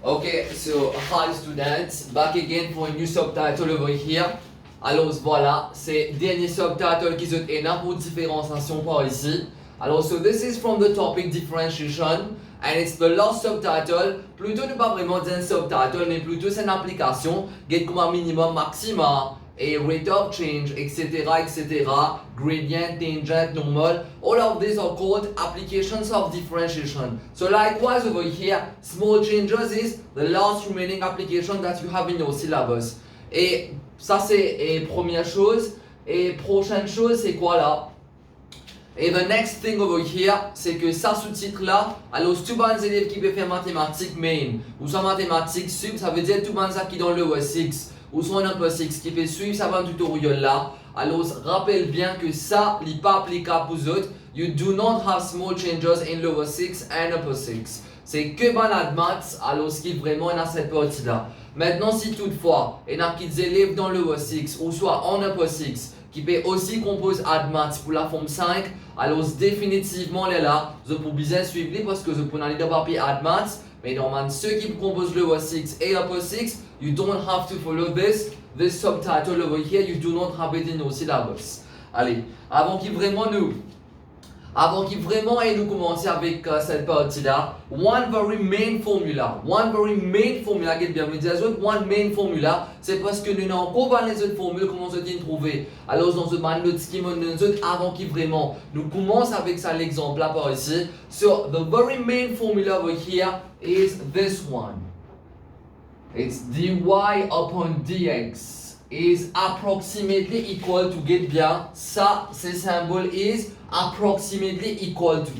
Okay, so hi students, back again for a new subtitle over here. Alors voilà, c'est dernier subtitle qui est énorme pour différenciation par ici. Alors so this is from the topic differentiation and it's the last subtitle. Plutôt ne pas vraiment dire un subtitle mais plutôt c'est une application get comme un minimum maxima et rate of change, etc., etc., gradient, tangent, normal, all of these are called applications of differentiation. So likewise over here, small changes is the last remaining application that you have in your syllabus. Et ça c'est première chose. Et prochaine chose c'est quoi là? Et the next thing over here, c'est que ça sous-titre là, alors tous les élèves qui peuvent faire mathématiques main, ou soit mathématiques sub, ça veut dire tout le monde qui dans le 6, ou soit un peu 6 qui peut suivre ça va tutoriel là. Alors rappelle bien que ça n'est pas applicable pour autres. You do not have small changes in lower 6 and upper 6. C'est que banal maths, alors ce qui est vraiment dans cette partie là. Maintenant si toutefois, il y a des élèves dans le lower 6 ou soit en upper 6 qui peut aussi composer maths pour la forme 5, alors définitivement là, vous pouvez bien suivre parce que vous pouvez aller dans papier maths, mais normalement ceux qui composent le lower 6 et upper 6, you don't have to follow this subtitle over here, you do not have it in your syllabus. Allez, avant qu'il vraiment nous commencer avec cette partie-là, one very main formula, get bien, mais des autres, one main formula, c'est parce que nous n'avons encore pas les autres formules, comment se dit trouver. Alors, dans ce manuel de scheme, nous autres, avant qu'il vraiment, nous commence avec ça l'exemple là par ici. So, the very main formula over here is this one. It's dy upon dx is approximately equal to, get bien, ça, ce symbole is approximately equal to.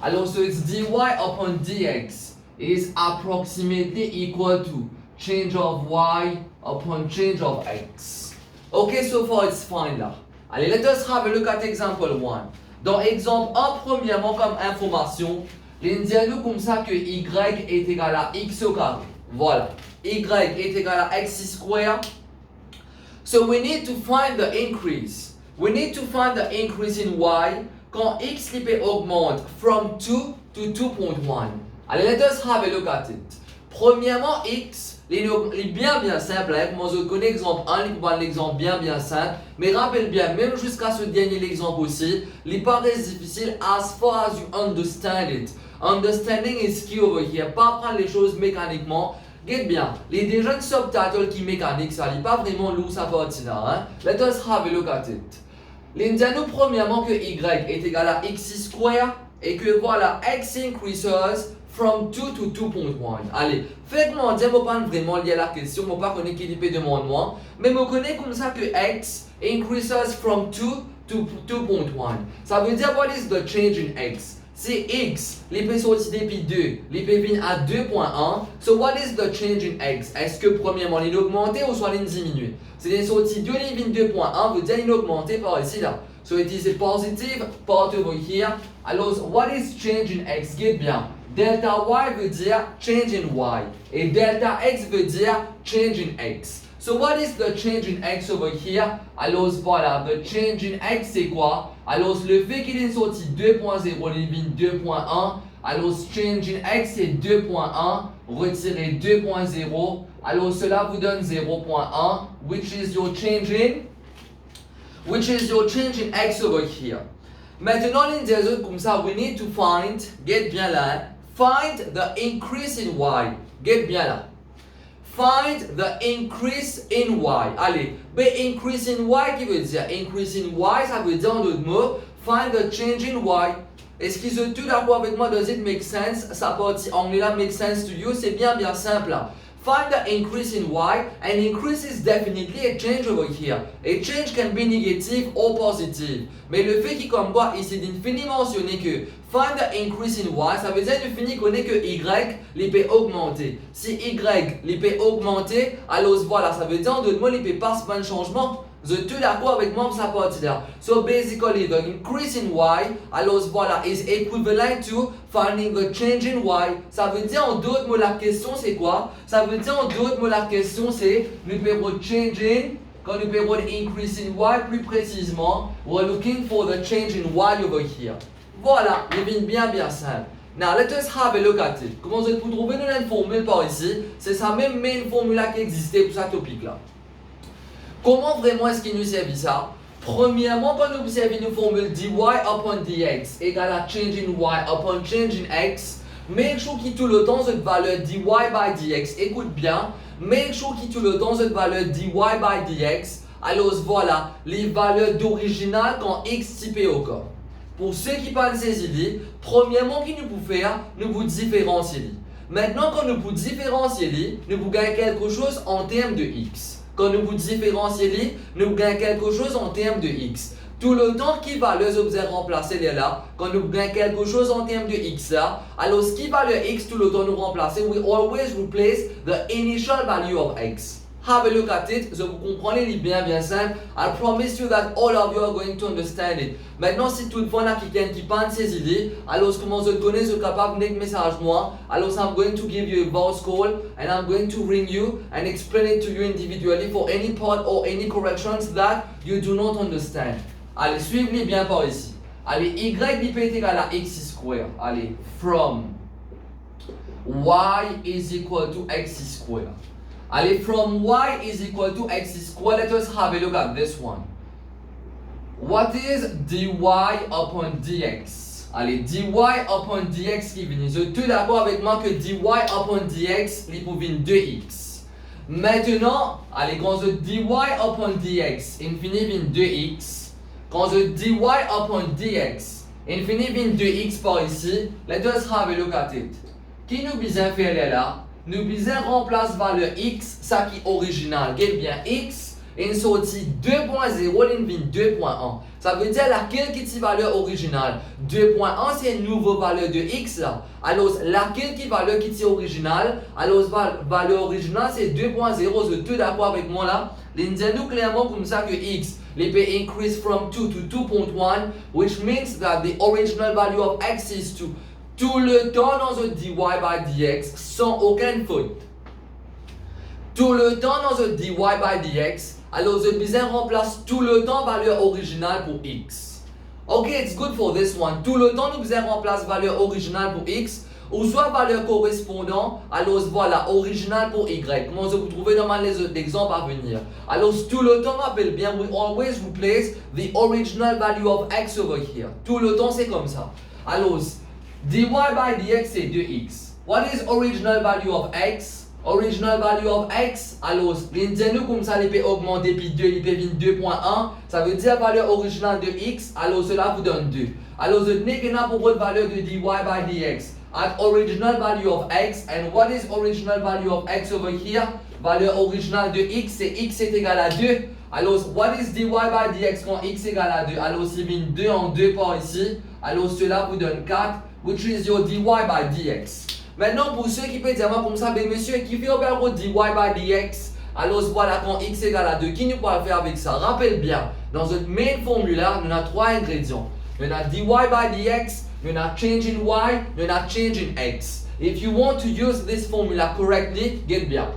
Alors, so it's dy upon dx is approximately equal to change of y upon change of x. Okay, so far it's fine là. Allez, let us have a look at example 1. Dans exemple 1, premièrement, comme information, l'indiano comme ça que y est égal à x au carré. Voilà. Y est égal à x square. So we need to find the increase. We need to find the increase in y quand x augmente from 2 to 2.1. Allez, let us have a look at it. Premièrement, x, il est bien simple. Hein? Comment je connais l'exemple 1, il prend l'exemple bien simple. Mais rappelle bien, même jusqu'à ce dernier exemple aussi, il paraît difficile as far as you understand it. Understanding is key over here. Pas prendre les choses mécaniquement. Get bien, les déjà subtitle qui mécanique, ça n'est pas vraiment lourd sa partie là. Hein? Let us have a look at it. L'indiano premièrement que y est égal à x square et que voilà x increases from 2 to 2.1. Allez, faites-moi dire, je ne pas vraiment lié à la question, je ne pas connaître qui peut demander moi, mais je connais comme ça que x increases from 2 to 2.1. Ça veut dire what is the change in x? Si x, les peut sortir depuis 2, les peut venir à 2.1, so what is the change in x? Est-ce que premièrement il augmente ou soit il diminue? Si il sorti 2, il vient 2.1, veut dire il augmente par ici là. So it is a positive part over here. Alors, what is change in x? Get bien. Delta y veut dire change in y. Et delta x veut dire change in x. So what is the change in x over here? Alors voilà, the change in x c'est quoi? Alors le fait qu'il est sorti 2.0, il vient 2.1. Alors change in x c'est 2.1, retirer 2.0. Alors cela vous donne 0.1, which is your change in x over here. Maintenant, les des autres comme ça, we need to find, get bien là, find the increase in y. Get bien là. Find the increase in y. Allez, mais increase in y qui veut dire? Increase in y, ça veut dire en d'autres mots, find the change in y. Est-ce qu'ils sont tous d'accord avec moi? Does it make sense? Sa partie anglais là make sense to you? C'est bien simple là. Find the increase in y, and increase is definitely a change over here. A change can be negative or positive. Mais le fait qu'il comme quoi ici d'infini mentionner que find the increase in y, ça veut dire d'infini connaît que y, il peut augmenter. Si y, il peut augmenter, alors voilà, ça veut dire en d'autres mots, il peut pas se faire un changement. Vous êtes tous d'accord avec moi pour sa partie là. So basically, the increase in y, alors voilà, is equivalent to finding the change in y. Ça veut dire en d'autres mots, la question c'est quoi? Ça veut dire en d'autres mots, la question c'est nous pouvons change in, quand nous pouvons increase in y plus précisément, we're looking for the change in y over here. Voilà, il vient bien simple. Now, let us have a look at it. Comment vous pouvez trouver une formule par ici? C'est sa même main formule qui existait pour ce topic-là. Comment vraiment est-ce qu'il nous servait ça? Premièrement, quand nous observons une formule dy upon dx égale à change in y upon change in x, make sure que tout le temps cette valeur dy by dx, écoute bien, make sure que tout le temps cette valeur dy by dx, alors voilà les valeurs d'original quand x typé au corps. Pour ceux qui parlent ces idées, premièrement, ce que nous pouvons faire, nous pouvons différencier. Maintenant, quand nous pouvons différencier, nous pouvons gagner quelque chose en termes de x. Quand nous pouvons différencier, nous pouvons gagner quelque chose en termes de x. Tout le temps qui va les observer remplacer les là, quand nous gagnons quelque chose en termes de x là, alors ce qui va le x tout le temps nous remplacer, we always replace the initial value of x. Have a look at it, je vous comprenez bien simple. I promise you that all of you are going to understand it. Maintenant, si toutefois il y a quelqu'un qui pense ces idées, alors comment je connais, je suis capable de message moi. Alors I'm going to give you a voice call and I'm going to ring you and explain it to you individually for any part or any corrections that you do not understand. Allez, suivez bien par ici. Allez, y est égal à x square. Allez, from y is equal to x square. Allez, from y is equal to x square, let us have a look at this one. What is dy upon dx? Allez, dy upon dx qui vient. Je suis d'accord avec moi que dy upon dx, il peut venir 2x. Maintenant, allez, quand je dy upon dx, infini vient 2x. Quand je dy upon dx, infini vient 2x par ici, let us have a look at it. Qui nous besoin faire là? Nous besoin remplacer valeur x, ça qui est original. Quel bien x, une sortie 2.0, une vient 2.1. Ça veut dire laquelle qui est valeur originale. 2.1 c'est une nouvelle valeur de x là. Alors laquelle qui valeur qui est originale. Alors valeur originale c'est 2.0. Je suis d'accord avec moi là. L'indienne clairement comme ça que x. Les peut increase from 2 to 2.1, which means that the original value of x is 2. Tout le temps dans un dy by dx sans aucune faute. Tout le temps dans un dy by dx, alors je besoin remplace tout le temps valeur originale pour x. Ok, it's good for this one. Tout le temps nous besoin remplace valeur originale pour x ou soit valeur correspondant, alors voilà original pour y. Comment je vous trouver dans les exemples à venir. Alors tout le temps rappelle bien, we always replace the original value of x over here. Tout le temps c'est comme ça. Alors dy by dx c'est 2x. What is original value of x? Original value of x, alors, nous comme ça, il peut augmenter puis 2, il peut venir 2.1. Ça veut dire valeur originale de x, alors cela vous donne 2. Alors, je n'ai qu'une pour votre valeur de dy by dx at original value of x. And what is original value of x over here? Valeur originale de x, c'est x est égal à 2. Alors, what is dy by dx quand x est égal à 2? Alors, si vient 2 en 2 par ici, alors cela vous donne 4. Which is your dy by dx. Maintenant, pour ceux qui peuvent dire comme ça, ben monsieur, qui fait opérer dy by dx, alors voilà quand x égale à 2, qui nous peut faire avec ça? Rappelle bien, dans notre main formula, nous avons 3 ingrédients. Nous avons dy by dx, nous avons change in y, nous avons change in x. If you want to use this formula correctly, get bien.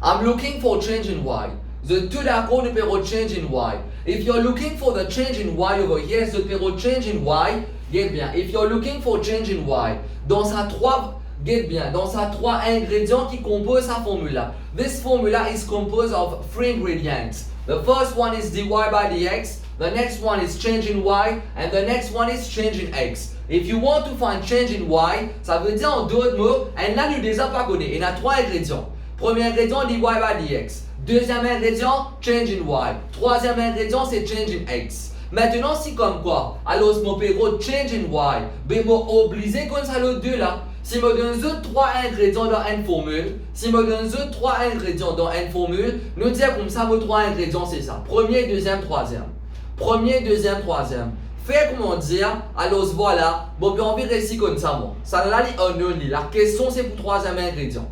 I'm looking for change in y. The two d'accord nous peut change in y. If you're looking for the change in y over here, the peut change in y. Get bien. If you're looking for change in y, dans sa 3, get bien, dans sa 3 ingrédients qui composent sa formula. This formula is composed of 3 ingredients. The first one is dy by dx, the next one is change in y, and the next one is change in x. If you want to find change in y, ça veut dire en d'autres mots, et là nous déjà pas connaît. Il y a 3 ingrédients. Premier ingrédient, dy by dx. Deuxième ingrédient, change in y. Troisième ingrédient, c'est change in x. Maintenant, si comme quoi, alors si mon péro change in y, ben moi obligé comme ça le 2 là. Si me donne 3 ingrédients dans une formule, si me donne 3 ingrédients dans une formule, nous disons comme ça, vos 3 ingrédients c'est ça. Premier, deuxième, troisième. Premier, deuxième, troisième. Fait comment dire, alors voilà, bon ben on va réussir comme ça moi. Ça là, la question c'est pour troisième ingrédient.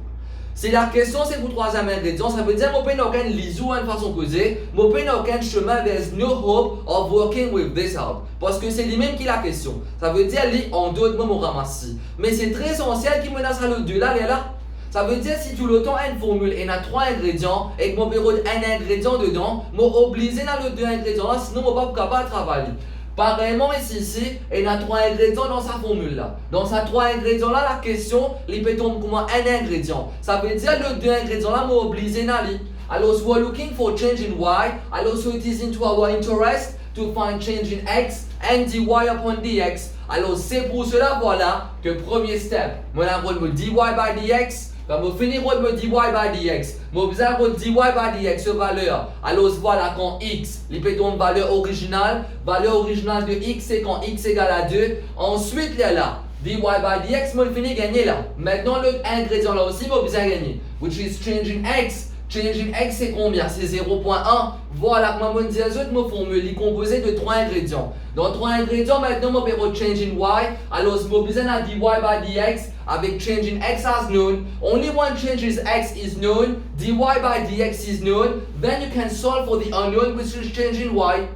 Si la question c'est pour troisième ingrédient, ça veut dire que je n'ai aucun lisou en façon causée, je n'ai aucun chemin, there's no hope of working with this out. Parce que c'est lui-même qui la question. Ça veut dire lui en d'autres mots ramasser. Mais c'est très essentiel qui menace à le 2 là, là. Ça veut dire si tout le temps une formule et a 3 ingrédients et que mon bureau un ingrédient dedans, je suis obligé dans le 2 ingrédients là, sinon je ne suis pas capable de travailler. Pareillement ici, il a 3 ingrédients dans sa formule là. Dans sa 3 ingrédients là, la question, il peut tomber comme un ingrédient. Ça veut dire le 2 ingrédients là, m'ont obligé d'aller. Alors, we're looking for change in y. Alors, so it is into our interest to find change in x and dy upon dx. Alors, c'est pour cela, voilà, que premier step, moi, j'ai le dy by dx. Quand je finis de dy by dx, je besoin de dy by dx valeur. Alors voilà quand x, il peut donner valeur originale de x c'est quand x égale à 2. Ensuite il y a là, dy by dx, je finis gagner là. Maintenant le ingrédient là aussi, je besoin gagner. Which is change in x. Change in x c'est combien? C'est 0.1. Voilà, comme je disais, ma formule est composée de 3 ingrédients. Dans 3 ingrédients, maintenant, je vais change in y. Alors, je besoin de dy by dx avec change in x as known. Only one change in x is known. Dy by dx is known. Then you can solve for the unknown, which is change in y.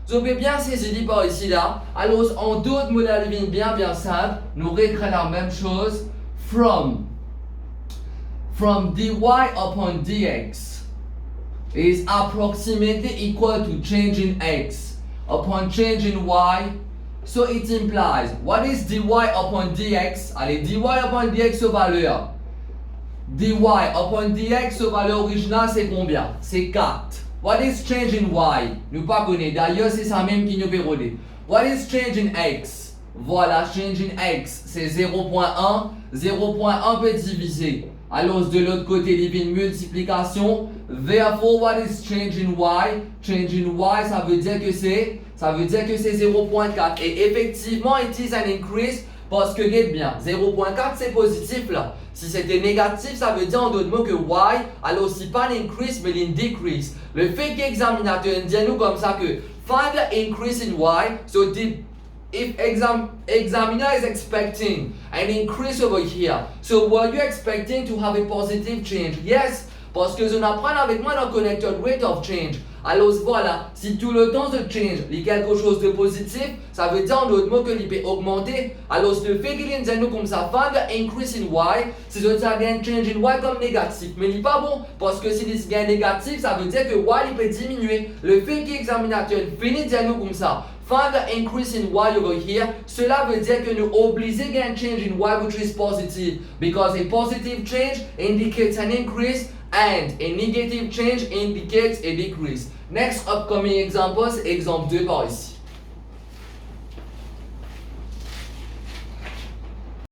Vous avez bien saisi par ici là. Alors, en d'autres modalités bien simples, nous réécrivons la même chose. From dy upon dx is approximately equal to change in x upon change in y. So it implies, what is dy upon dx? Allez, dy upon dx aux valeurs. Dy upon dx aux valeurs originales, c'est combien? C'est 4. What is change in y? Nous pas connaissons. D'ailleurs, c'est ça même qui nous pérodé. What is change in x? Voilà, change in x, c'est 0.1. 0.1 peut diviser. Alors, de l'autre côté, il y a une multiplication. Therefore, what is change in y? Change in y, ça veut dire que c'est 0.4. Et effectivement, it is an increase parce que, regarde bien, 0.4 c'est positif là. Si c'était négatif, ça veut dire en d'autres mots que y, alors c'est pas un increase mais un decrease. Le fait que l'examinateur dit nous comme ça que find the increase in y, so if examiner is expecting an increase over here, so were you expecting to have a positive change? Yes, parce que je n'apprends avec moi le connected rate of change. Alors voilà, si tout le temps de change est quelque chose de positif, ça veut dire en d'autres mots que il peut augmenter. Alors le fait qu'il y ait nous comme ça, find the increase in y, c'est de ça gain change in y comme négatif. Mais il n'est pas bon, parce que si il gain négatif, ça veut dire que y il peut diminuer. Le fait que l'examinateur finit de nous comme ça, find the increase in y over here, cela veut dire que nous obligons à change in y which is positive, because a positive change indicates an increase and a negative change indicates a decrease. Next upcoming example, c'est exemple 2 par ici.